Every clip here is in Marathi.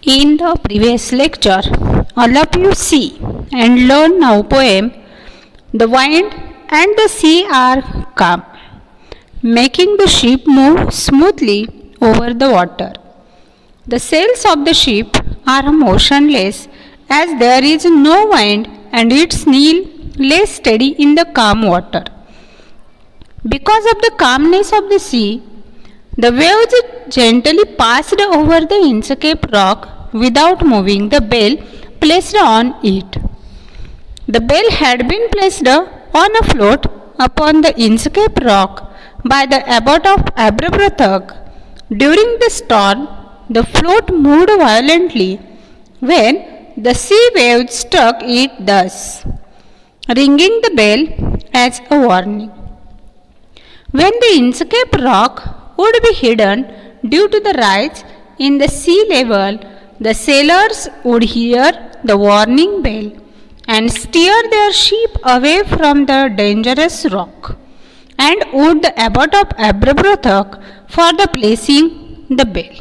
In the previous lecture, all of you see and learn now poem The Wind and the Sea Are Calm, making the ship move smoothly over the water. The sails of the ship are motionless as there is no wind and its keel lays steady in the calm water. Because of the calmness of the sea, the waves gently passed over the Inkscape rock without moving the bell placed on it. The bell had been placed on a float upon the Inkscape rock by the abbot of Aberbrothock. During the storm, the float moved violently when the sea waves struck it thus, ringing the bell as a warning. When the Inkscape rock would be hidden due to the rise in the sea level, the sailors would hear the warning bell and steer their ship away from the dangerous rock, and would the abbot of Aberbrothock for the placing the bell.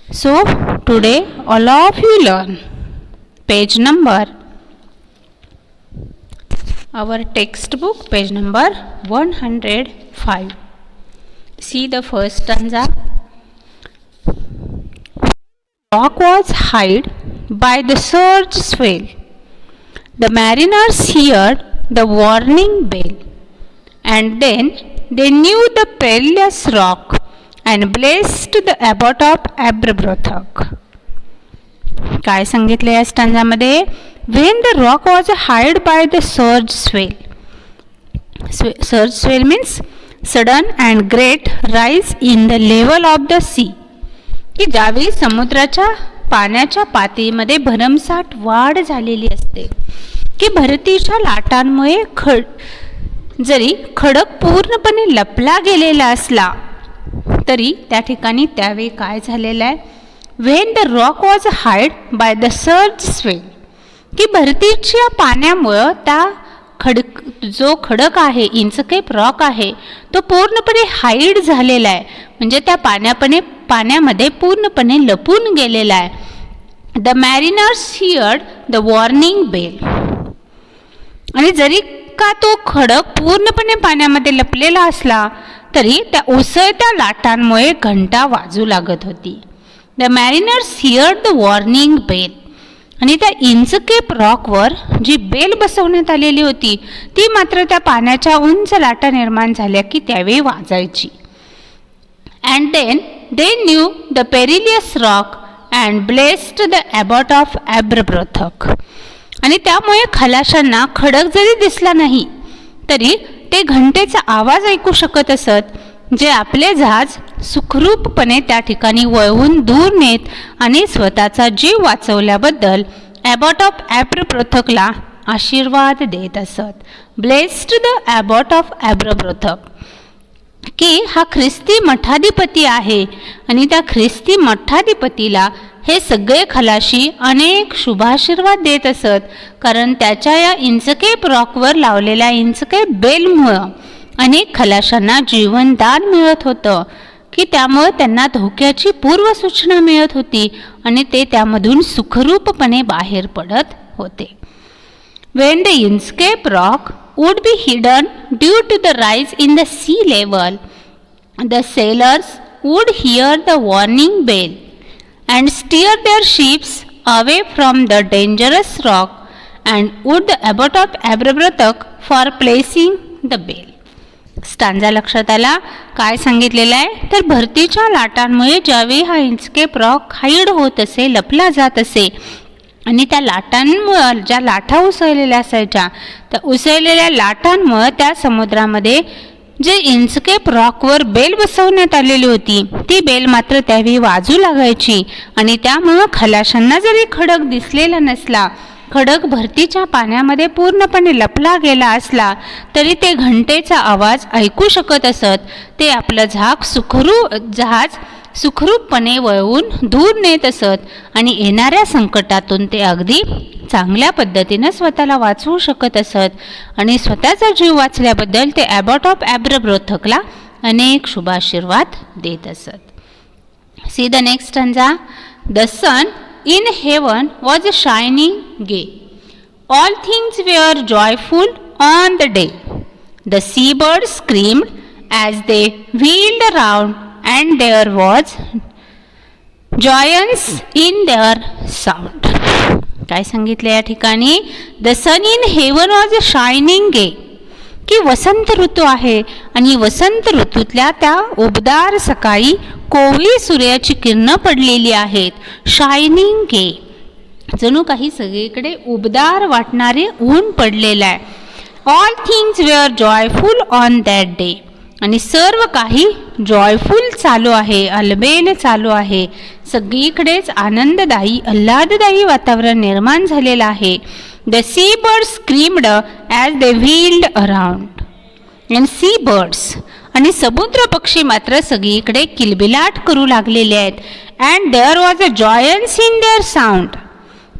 So today all of you learn page number, our textbook page number 105. See the first stanza. Rock was hid by the surge swell. The mariners heard the warning bell, and then they knew the perilous rock and blessed the abbot of Aberbrothock. काय सांगितले या स्टँजामध्ये? When the rock was hid by the surge swell. Surge swell means sudden and great rise in the level of the sea. की ज्यावेळी समुद्राच्या पाण्याच्या पातळीमध्ये भरमसाठ वाढ झालेली असते, की भरतीच्या लाटांमुळे जरी खडक पूर्णपणे लपला गेलेला असला तरी त्या ठिकाणी त्यावेळी काय झालेलं आहे? When the rock was hide by the surge swell, की भरतीच्या पाण्यामुळं त्या जो खडक आहे, इंचकेप रॉक आहे, तो पूर्णपणे हाईड झालेला आहे, म्हणजे त्या पाण्यामध्ये पूर्णपणे लपून गेलेला आहे. द मॅरिनर्स हिअर्ड द वॉर्निंग बेल, आणि जरी का तो खडक पूर्णपणे पाण्यामध्ये लपलेला असला तरी त्या उसळत्या लाटांमुळे घंटा वाजू लागत होती. द मॅरिनर्स हिअर्ड द वॉर्निंग बेल, आणि त्या इंचकेप रॉकवर जी बेल बसवण्यात आलेली होती ती मात्र त्या पाण्याच्या उंच लाटा निर्माण झाल्या की त्यावेळी वाजायची. And then they knew the perilous rock and blessed the abbot of Aberbrothok, आणि त्यामुळे खलाशांना खडक जरी दिसला नाही तरी ते घंटेचा आवाज ऐकू शकत असत, जे आपले जहाज सुखरूपपणे त्या ठिकाणी वळवून दूर नेत आणि स्वतःचा जीव वाचवल्याबद्दल ॲबॉट ऑफ ॲब्रब्रोथकला आशीर्वाद देत असत. ब्लेस्ड द ॲबॉट ऑफ ॲब्रब्रोथक, की हा ख्रिस्ती मठाधिपती आहे आणि त्या ख्रिस्ती मठाधिपतीला हे सगळे खलाशी अनेक शुभाशीर्वाद देत असत, कारण त्याच्या या इंचकेप रॉकवर लावलेल्या इंचकेप बेलमुळं अनेक खलाशांना जीवनदान मिळत होतं, की त्यामुळे त्यांना धोक्याची पूर्वसूचना मिळत होती आणि ते त्यामधून सुखरूपपणे बाहेर पडत होते. When the Inkscape rock would be hidden due to the rise in the sea level, the sailors would hear the warning bell and steer their ships away from the dangerous rock, and would the abbot of Aberbrothock for placing the bell. Stanza लक्षात आला? काय सांगितलेलं आहे तर भरतीच्या लाटांमुळे ज्यावेळी हा इंचकेप रॉक हाईड होत असे, लपला जात असे, आणि त्या लाटांमुळे ज्या लाटा उसळलेल्या असायच्या त्या उसळलेल्या लाटांमुळे त्या समुद्रामध्ये जे इंचकेप रॉकवर बेल बसवण्यात आलेली होती ती बेल मात्र त्यावेळी वाजू लागायची, आणि त्यामुळं खलाशांना जरी खडक दिसलेला नसला, खडक भरतीच्या पाण्यामध्ये पूर्णपणे लपला गेला असला तरी ते घंटेचा आवाज ऐकू शकत असत. ते आपलं जहाज सुखरूपपणे वळवून दूर नेत असत आणि येणाऱ्या संकटातून ते अगदी चांगल्या पद्धतीने स्वतःला वाचवू शकत असत, आणि स्वतःचा जीव वाचल्याबद्दल ते ॲबॉट ऑफ ॲब्रब्रोथकला अनेक शुभाशीर्वाद देत असत. See the next stanza. the sun in heaven was shining gay. All things were joyful on the day. The seabirds screamed as they wheeled around, and there was joyance in their sound. काय सांगितले या ठिकाणी? The sun in heaven was shining gay, की वसंत ऋतू आहे आणि वसंत ऋतूतल्या त्या उबदार सकाळी कोवळी सूर्याची किरणं पडलेली आहेत. शायनिंग गे, जणू काही सगळीकडे उबदार वाटणारे ऊन पडलेलं आहे. All things were joyful on that day, आणि सर्व काही जॉयफुल चालू आहे, अलबेल चालू आहे. सगळीकडेच आनंददायी आल्हाददायी वातावरण निर्माण झालेलं आहे. The sea birds screamed as they wheeled around. And sea birds, आणि समुद्र पक्षी मात्र सगळीकडे किलबिलाट करू लागलेले आहेत. And there was a joyance in their sound,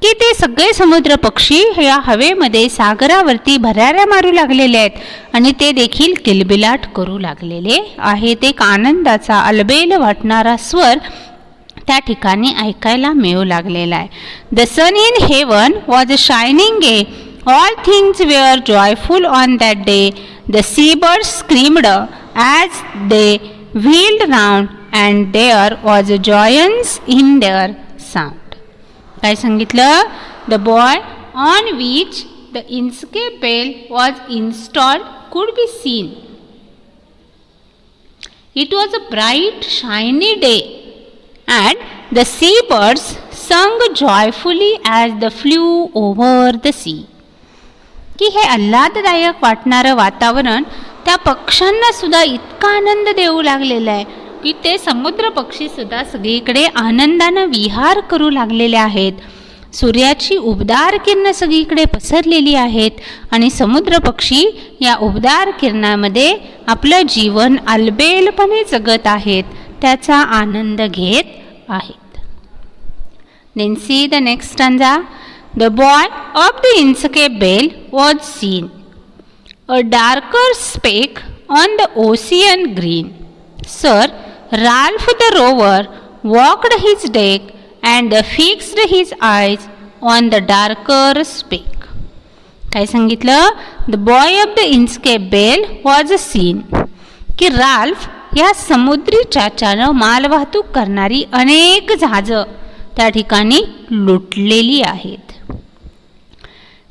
की ते सगळे समुद्र पक्षी या हवेमध्ये सागरावरती भराऱ्या मारू लागलेले आहेत आणि ते देखील किलबिलाट करू लागलेले आहेत. एक आनंदाचा अलबेल वाटणारा स्वर त्या ठिकाणी ऐकायला मिळू लागलेला आहे. The sun in heaven was a shining gay, all things were joyful on that day. The sea birds screamed as they wheeled round, and there was a joyance in their sound. काय सांगितलं? The buoy on which the Inchcape bell was installed could be seen. It was a bright shiny day, and the seabirds sung joyfully as they flew over the sea. की हे आल्हाददायक वाटणारं वातावरण त्या पक्ष्यांना सुद्धा इतका आनंद देऊ लागलेला आहे की ते समुद्र पक्षी सुद्धा सगळीकडे आनंदानं विहार करू लागलेले आहेत. सूर्याची उबदार किरणं सगळीकडे पसरलेली आहेत आणि समुद्र पक्षी या उबदार किरणामध्ये आपलं जीवन अलबेलपणे जगत आहेत, त्याचा आनंद घेत आहेत. Then see the next stanza. The boy of the Inkscape bell was seen, a darker speck on the ocean green. Sir Ralph the rover walked his deck and fixed his eyes on the darker speck. काय सांगितलं? The boy of the Inkscape bell was seen, की राल्फ या समुद्री चाच्यानं मालवाहतूक करणारी अनेक जहाजं त्या ठिकाणी लुटलेली आहेत.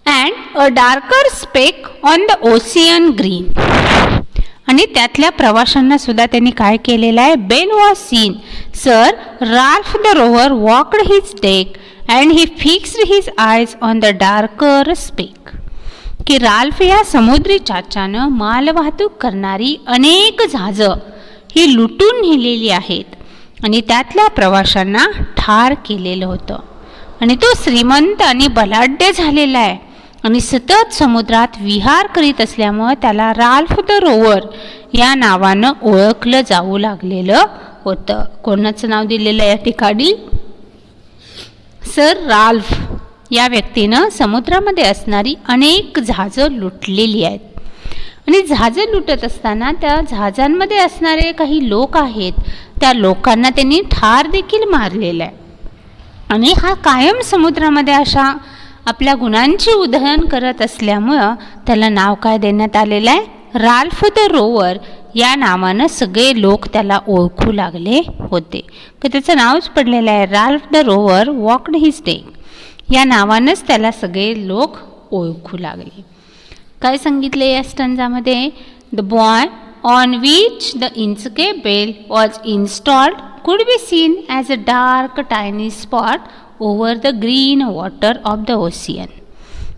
And a darker speck on the ocean green, आणि त्यातल्या प्रवाशांना सुद्धा त्यांनी काय केलेलं आहे? Bell was seen, sir Ralph the Rover walked his deck and he fixed his eyes on the darker speck. की राल्फ या समुद्री चाच्यानं मालवाहतूक करणारी अनेक जहाजं ही लुटून नेलेली आहेत आणि त्यातल्या प्रवाशांना ठार केलेलं होतं. आणि तो श्रीमंत आणि बलाढ्य झालेला आहे आणि सतत समुद्रात विहार करीत असल्यामुळे त्याला राल्फ द रोवर या नावानं ओळखलं जाऊ लागलेलं होतं. कोणाचं नाव दिलेलं या ठिकाणी? सर राल्फ या व्यक्तीनं समुद्रामध्ये असणारी अनेक जहाजं लुटलेली आहेत. आणि जहाजं लुटत असताना त्या जहाजांमध्ये असणारे काही लोक आहेत, त्या लोकांना त्यांनी ठार देखील मारलेलं आहे. आणि हा कायम समुद्रामध्ये अशा आपल्या गुणांची उधळण करत असल्यामुळं त्याला नाव काय देण्यात आलेलं आहे? राल्फ द रोवर या नावानं सगळे लोक त्याला ओळखू लागले होते. तर त्याचं नावच पडलेलं आहे Ralph the Rover walked his deck, या नावानंच त्याला सगळे लोक ओळखू लागले. काय सांगितले या स्टंजामध्ये? The buoy on which the Inchcape bell was installed could be seen as a dark tiny spot over the green water of the ocean.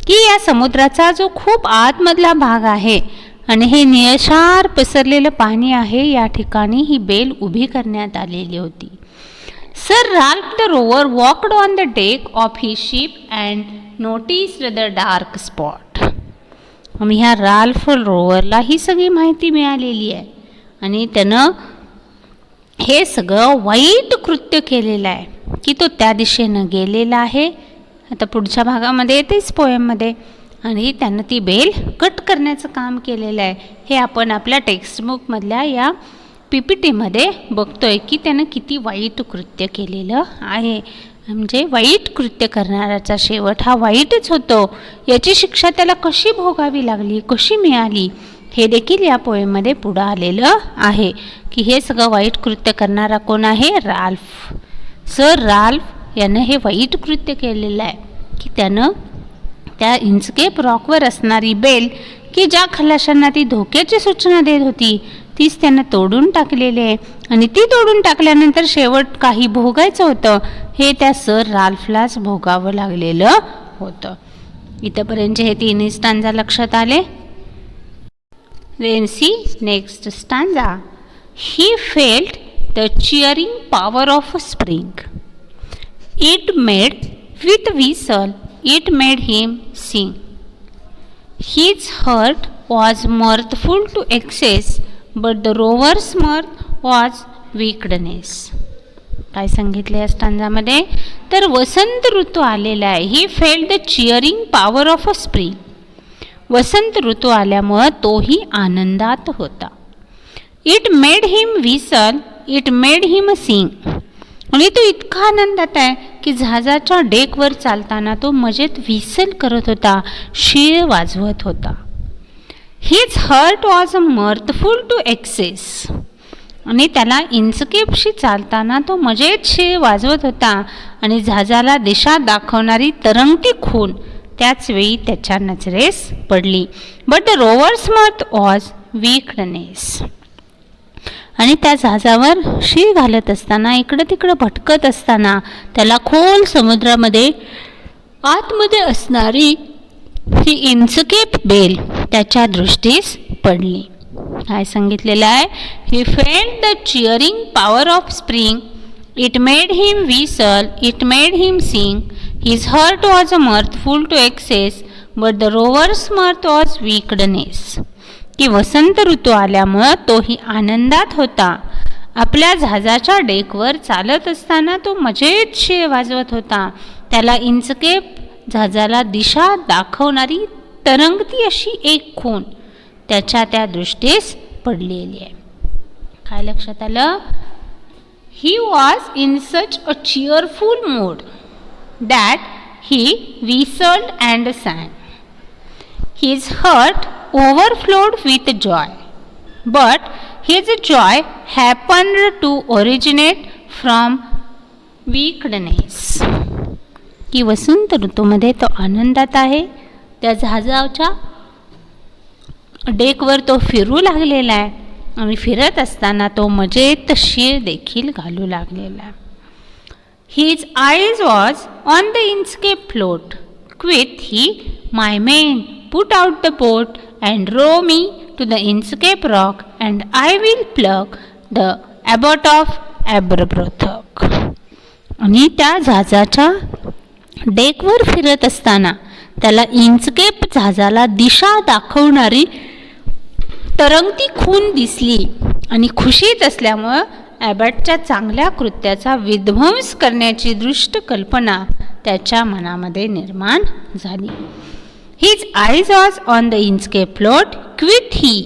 की या समुद्राचा जो खूप आतमधला भाग आहे आणि हे निळशार पसरलेलं पाणी आहे, या ठिकाणी ही बेल उभी करण्यात आलेली होती. Sir Ralph the Rover walked on the deck of his ship and noticed the dark spot. आणि ह्या राल्फ रोवरला ही सगळी माहिती मिळालेली आहे आणि त्यानं हे सगळं वाईट कृत्य केलेलं आहे की तो त्या दिशेनं गेलेला आहे. आता पुढच्या भागामध्ये येतेच पोएममध्ये, आणि त्यानं ती बेल कट करण्याचं काम केलेलं आहे. हे आपण आपल्या टेक्स्टबुकमधल्या या PPTमध्ये बघतोय की त्यानं किती वाईट कृत्य केलेलं आहे. म्हणजे वाईट कृत्य करणाऱ्याचा शेवट हा वाईटच होतो. याची शिक्षा त्याला कशी भोगावी लागली, कशी मिळाली, हे देखील या पोएममध्ये पुढं आलेलं आहे. की हे सगळं वाईट कृत्य करणारा कोण आहे? राल्फ. सर राल्फ यानं हे वाईट कृत्य केलेलं आहे की त्यानं त्या इंचकेप रॉकवर असणारी बेल की ज्या खलाशांना ती धोक्याची सूचना देत होती तीच त्यानं तोडून टाकलेली आहे. आणि ती तोडून टाकल्यानंतर शेवट काही भोगायचं होतं हे त्या सर राल्फलाच भोगावं लागलेलं होतं. इथंपर्यंतचे हे तिन्ही स्टांजा लक्षात आले. Then see next stanza. He felt the cheering power of a spring. It made with whistle, it made him sing. His heart was mirthful to excess, but the rover's mirth was weakness. काय सांगितले या स्टांजामध्ये? तर वसंत ऋतू आलेला आहे. He felt the cheering power of a spring. वसंत ऋतू आल्यामुळं तोही आनंदात होता. It made him whistle, it made him Singh. आणि तो इतका आनंदात आहे की जहाजाच्या डेकवर चालताना तो मजेत व्हिसल करत होता, शीळ वाजवत होता. His heart was mirthful to excess. आणि त्याला इंचकेपशी चालताना तो मजेत शीळ वाजवत होता आणि जहाजाला दिशा दाखवणारी तरंगती खून त्याच वेळी त्याच्या नजरेस पडली. But the rover's mirth was weakness. आणि त्या जहाजावर शीळ घालत असताना इकडं तिकडं भटकत असताना त्याला खोल समुद्रामध्ये आतमध्ये असणारी ही इंचकेप बेल त्याच्या दृष्टीस पडली. काय सांगितलेलं आहे? He felt the cheering power of spring, it made him whistle, it made him sing. His heart was mirthful to excess, but the rover's mirth was weakness. की वसंत ऋतू आल्यामुळं तोही आनंदात होता. आपल्या जहाजाच्या डेकवर चालत असताना तो मजेत शीळ वाजवत होता. त्याला इंचकेप जहाजाला दिशा दाखवणारी तरंगती अशी एक खूण त्याच्या त्या दृष्टीस पडलेली आहे. काय लक्षात आलं? He was in such a cheerful mood that he whistled and sang. His heart overflowed with joy, but his joy happened to originate from weakness. की वसंत ऋतूमध्ये तो आनंदात आहे. त्या जहाजाच्या डेकवर तो फिरू लागलेला आहे आणि फिरत असताना तो मजेत शीळ देखील घालू लागलेला आहे. His eyes was on the Inchcape float. Quoth he, my men, put out the boat and row me to the Inchcape rock, and I will plug the abbot of Aberbrothock. आणि त्या जहाजाच्या डेकवर फिरत असताना त्याला इंचकेप जहाजाला दिशा दाखवणारी तरंगती खून दिसली आणि खुशीत असल्यामुळं ॲबटच्या चांगल्या कृत्याचा विध्वंस करण्याची दृष्ट कल्पना त्याच्या मनामध्ये निर्माण झाली. His eyes was on the Inchcape float. Quoth he,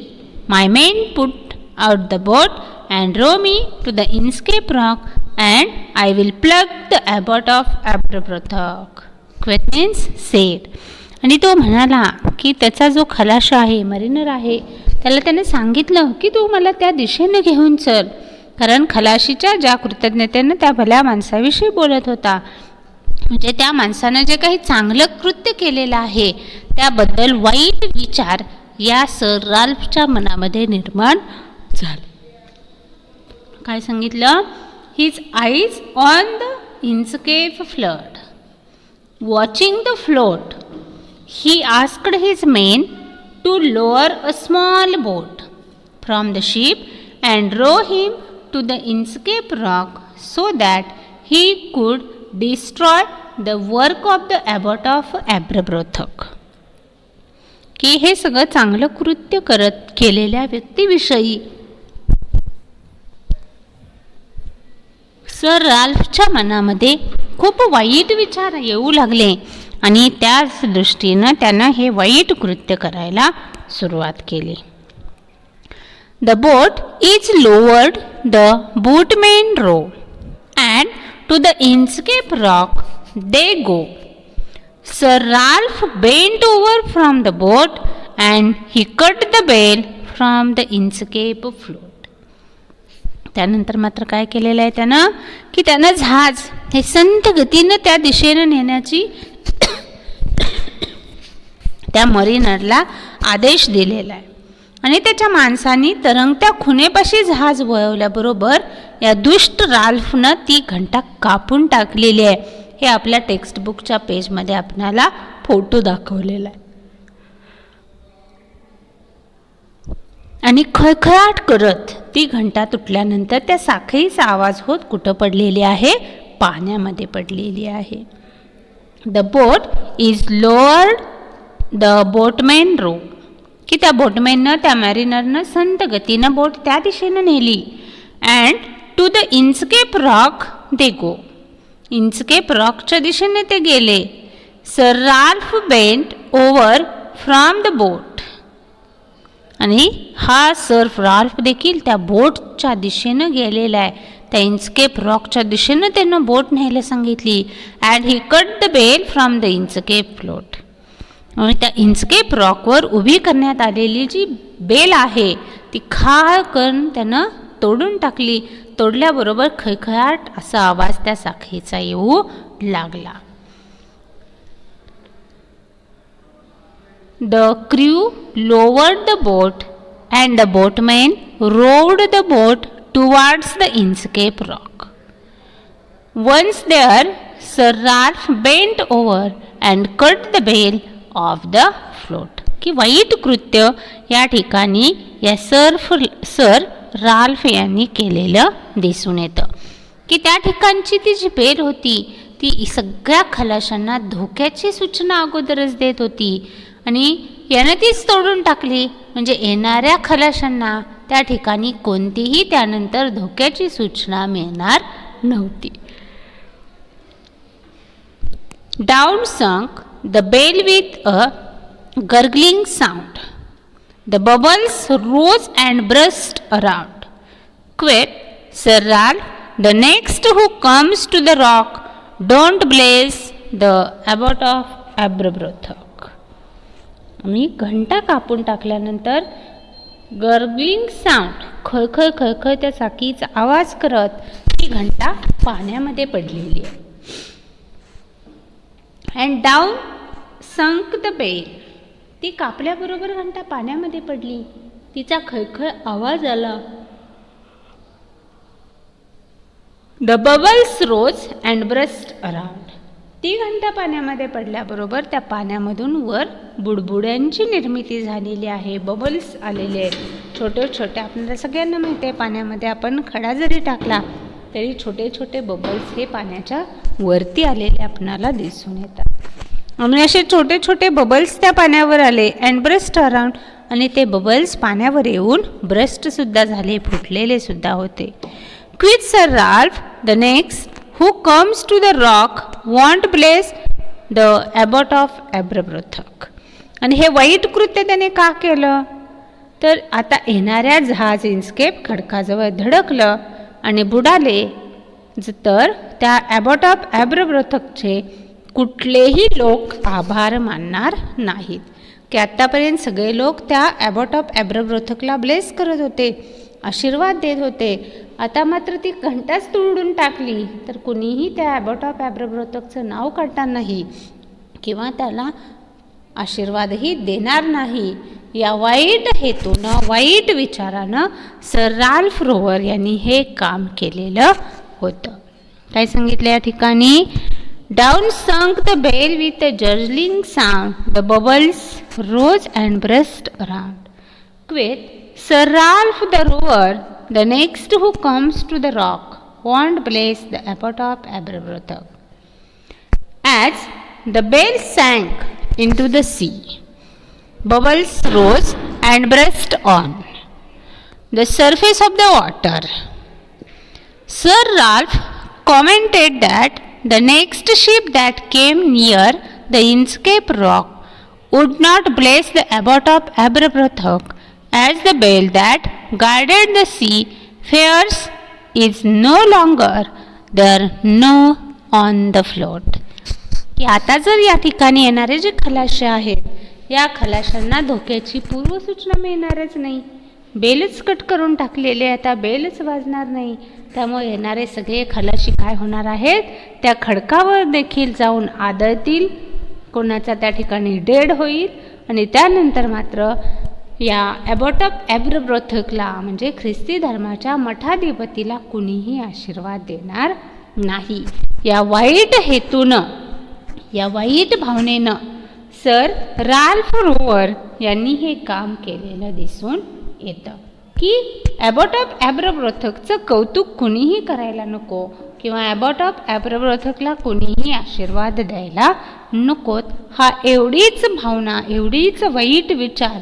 my men put out the boat and row me to the Inchcape rock and I will plague the abbot of Aberbrothok. Quoth means said. आणि तो म्हणाला की त्याचा जो खलाश आहे, मरीनर आहे, त्याला त्याने सांगितलं की तू मला त्या दिशेने घेऊन चल. कारण खलाशीच्या ज्या कृतज्ञतेनं त्या भल्या माणसाविषयी बोलत होता. म्हणजे त्या माणसानं जे काही चांगलं कृत्य केलेलं आहे त्याबद्दल वाईट विचार या सर राल्फच्या मनामध्ये निर्माण झाले. काय सांगितलं? His eyes on the Inchcape flood, watching the float, he asked his men to lower a small boat from the ship and row him to the Inchcape rock so that he could destroy the work of the abbot of Aberbrothock. की हे सगळं चांगलं कृत्य केलेल्या व्यक्तीविषयी सर राल्फच्या मनामध्ये खूप वाईट विचार येऊ लागले आणि त्याच दृष्टीनं त्यानं हे वाईट कृत्य करायला सुरुवात केली. The boat is lowered the boatmen row, and to the Inchcape Rock they go. Sir Ralph bent over from the boat and he cut the bale from the Inchcape float. त्यानंतर मात्र काय केलेलं आहे त्यानं की त्यानं जहाज हे संत गतीनं त्या दिशेनं नेण्याची त्या मरीनरला आदेश दिलेला आहे आणि त्याच्या माणसांनी तरंगत्या खुणेपाशी जहाज वळवल्याबरोबर या दुष्ट राल्फनं ती घंटा कापून टाकलेली आहे. हे आपल्या टेक्स्टबुकच्या पेजमध्ये आपल्याला फोटो दाखवलेला आहे. आणि खळखळाट करत ती घंटा तुटल्यानंतर त्या साखळीचा आवाज होत कुठं पडलेली आहे? पाण्यामध्ये पडलेली आहे. The boat is lowered the boatman row, की त्या बोटमॅननं त्या मॅरिनरनं संत गतीनं बोट त्या दिशेनं नेली. And to the Inchcape rock they go, Inchcape रॉकच्या दिशेने ते गेले. Sir Ralph bent over from the boat, आणि हा सर राल्फ देखील त्या बोटच्या दिशेनं गेलेला आहे. त्या इंचकेप रॉकच्या दिशेनं त्यानं बोट न्यायला सांगितली. And he cut the bell from the Inchcape float, आणि त्या इंचकेप रॉकवर उभी करण्यात आलेली जी बेल आहे ती खाळ करून त्यानं तोडून टाकली. तोडल्याबरोबर खळखळाट असा आवाज त्या साखळीचा येऊ लागला. The crew lowered the boat and the boatmen rowed the boat towards the Inchcape Rock. Once there, Sir Ralph bent over and cut the bale of the float. की वाईट कृत्य या ठिकाणी या सर राल्फ यांनी केलेलं दिसून येतं. की त्या ठिकाणची ती जी बेल होती ती सगळ्या खलाशांना धोक्याची सूचना अगोदरच देत होती आणि यानं तीच तोडून टाकली. म्हणजे येणाऱ्या खलाशांना त्या ठिकाणी कोणतीही त्यानंतर धोक्याची सूचना मिळणार नव्हती. Down sunk the bell with a gurgling sound. The bubbles rose and burst around. Quit, Sir Ralph, the next who comes to the rock, don't blaze the abbot of Aberbrothock. आणि घंटा कापून टाकल्यानंतर गर्गलिंग साऊंड, खळखळ खळखळ त्या साखीचा आवाज करत ती घंटा पाण्यामध्ये पडलेली आहे. And down sunk the bell, ती कापल्याबरोबर घंटा पाण्यामध्ये पडली. तिचा खळखळ आवाज आला. The bubbles rose and burst around, ती घंटा पाण्यामध्ये पडल्याबरोबर त्या पाण्यामधून वर बुडबुड्यांची निर्मिती झालेली आहे. बबल्स आलेले आहेत छोटे छोटे. आपल्याला सगळ्यांना माहिती आहे पाण्यामध्ये आपण खडा जरी टाकला तरी छोटे छोटे बबल्स हे पाण्याच्या वरती आलेले आपणाला दिसून येतात. आणि असे छोटे छोटे बबल्स त्या पाण्यावर आले. अँड ब्रस्ट अराउंड, आणि ते बबल्स पाण्यावर येऊन ब्रस्टसुद्धा झाले, फुटलेले सुद्धा होते. Quick sir Ralph, the next who comes to the rock won't bless the abbot of Aberbrothock. आणि हे वाईट कृत्य त्याने का केलं तर आता येणाऱ्या जहाज इंचकेप खडकाजवळ धडकलं आणि बुडाले तर त्या ॲबॉट ऑफ ॲब्रब्रोथकचे कुठलेही लोक आभार मानणार नाहीत. की आत्तापर्यंत सगळे लोक त्या ॲबॉट ऑफ ॲब्रब्रोथकला ब्लेस करत होते, आशीर्वाद देत होते. आता मात्र ती घंटाच तोडून टाकली तर कुणीही त्या ॲबॉट ऑफ ॲब्रब्रोथकचं नाव काढणार नाही किंवा त्याला आशीर्वादही देणार नाही. या वाईट हेतूनं, वाईट विचारानं सर राल्फ रोवर यांनी हे काम केलेलं होतं. काय सांगितलं या ठिकाणी? Down sunk the bell with a gurgling sound, the bubbles rose and burst around. Quoth sir Ralph the rover, the next who comes to the rock won't bless the abbot of Aberbrothok. As the bell sank into the sea, bubbles rose and burst on the surface of the water. Sir Ralph commented that the next ship that came near the Inchcape Rock would not bless the abbot of Aberbrothock as the bell that guarded the sea, fears is no longer there, no on the float. की आता जर या ठिकाणी येणारे जे खलाशी आहेत या खलाशांना धोक्याची पूर्वसूचना मिळणारच नाही. बेलच कट करून टाकलेले, आता बेलच वाजणार नाही. त्यामुळे येणारे सगळे खलाशी काय होणार आहेत, त्या खडकावर देखील जाऊन आदळतील, कोणाचा त्या ठिकाणी डेड होईल आणि त्यानंतर मात्र या ॲबॉट ऑफ ॲब्रब्रोथकला म्हणजे ख्रिस्ती धर्माच्या मठाधिपतीला कुणीही आशीर्वाद देणार नाही. या वाईट हेतूनं, या वाईट भावनेनं सर राल्फ रोवर यांनी हे काम केलेलं दिसून येतं की ॲबॉट ऑफ ॲब्रब्रोथकचं कौतुक कुणीही करायला नको किंवा ॲबॉट ऑफ ॲब्रब्रोथकला कुणीही आशीर्वाद द्यायला नकोत. हा एवढीच भावना, एवढीच वाईट विचार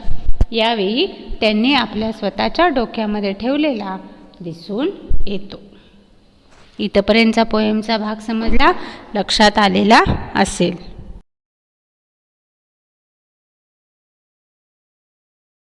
यावेळी त्यांनी आपल्या स्वतःच्या डोक्यामध्ये ठेवलेला दिसून येतो. इथपर्यंतचा पोएमचा भाग समजला, लक्षात आलेला असेल.